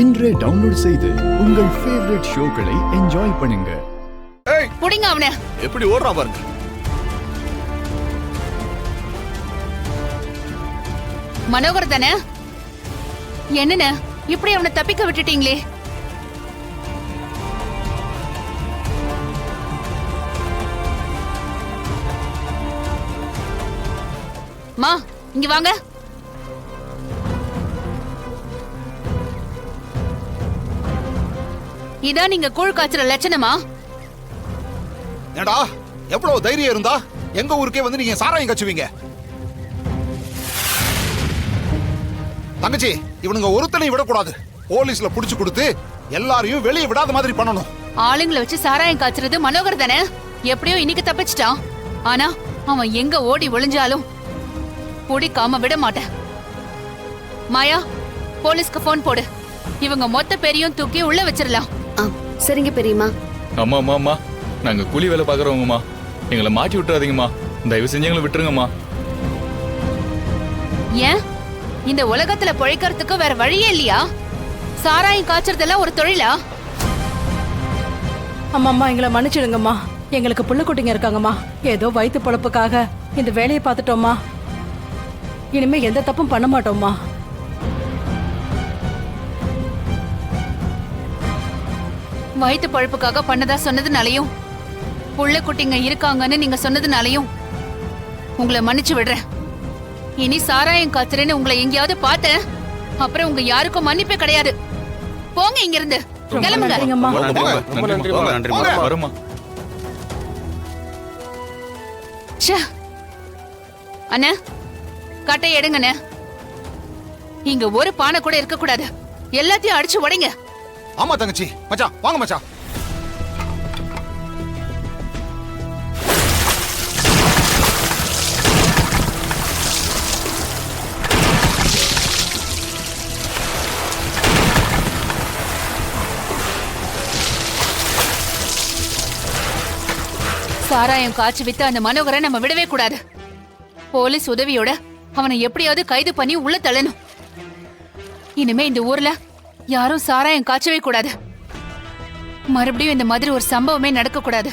இன்றே டவுன்லோட் செய்து உங்கள் ஃபேவரட் ஷோக்களை என்ஜாய் பண்ணுங்க. ஏய் புடிங்க அவனை. எப்படி ஓடுறான் பாருங்க. மனோகர் தானே? என்னன்னு இப்படி அவனை தப்பிக்க விட்டுட்டீங்களே? மா இங்க வாங்க. இதான் நீங்க கூழ் காய்ச்சற லட்சணமா? ஏடா எவ்வளவு தைரியம் இருந்தா எங்க ஊருக்கே வந்து நீங்க சாராயம் கச்சுவீங்க? தங்கச்சி, இவனுங்க ஒருத்தனையும் விடக்கூடாது. போலீஸ்ல புடிச்சு கொடுத்து எல்லாரையும் வெளியே விடாத மாதிரி பண்ணணும். ஆளுங்களை வச்சு சாராயம் காய்ச்சறது மனோகர் தானே? எப்படியோ இன்னைக்கு தப்பிச்சிட்டான். ஆனா அவன் எங்க ஓடி ஒளிஞ்சாலும் பிடிக்காம விட மாட்டேன். மாயா, போலீஸ்க்கு போன் போடு. இவங்க மொத்த பேரையும் தூக்கி உள்ள வச்சிடலாம். சரிங்க பெரியம்மா. அம்மா அம்மா அம்மா, நாங்க கூலி வேலை பாக்குறவங்கம்மா, எங்களை மாட்டி விட்டுறாதீங்கம்மா, தயவு செஞ்சு எங்களை விட்டுருங்கம்மா. ஏன் இந்த உலகத்துல பிழைக்கிறதுக்கு வேற வழியே இல்லையா? சாராயம் காய்ச்சறதெல்லாம் ஒரு தொழிலா? அம்மா எங்களை மன்னிச்சிடுங்கம்மா. எங்களுக்கு புள்ள குட்டிங்க இருக்காங்கம்மா. ஏதோ வயிற்று பொழப்புக்காக இந்த வேலையை பார்த்துட்டோம்மா. இனிமே எந்த தப்பும் பண்ண மாட்டோம்மா. வயிற்று பழப்புக்காக பண்ணதா சொன்னதுனாலையும் புள்ள குட்டிங்க இருக்காங்கன்னு நீங்க சொன்னதுனாலையும் உங்களை மன்னிச்சு விடுறேன். இனி சாராயம் காய்ச்சறேன்னு உங்களை எங்கேயாவது பார்த்தேன், அப்புறம் உங்க யாருக்கும் மன்னிப்பே கிடையாது. போங்க இங்க இருந்து, கிளம்புங்க. சரிங்கம்மா. வருமா? ச்சே. அண்ணா, கட்டை எடுங்கண்ணே. இங்க ஒரு பானை கூட இருக்க கூடாது. எல்லாத்தையும் அடிச்சு உடைங்க. ஆமா தங்கச்சி. மச்சான் வாங்க மச்சான். சாராயம் காய்ச்சி வித்த அந்த மனோகரை நம்ம விடவே கூடாது. போலீஸ் உதவியோட அவனை எப்படியாவது கைது பண்ணி உள்ள தள்ளணும். இனிமே இந்த ஊர்ல யாரும் சாராயம் காய்ச்சவே கூடாது. மறுபடியும் இந்த மாதிரி ஒரு சம்பவமே நடக்க கூடாது.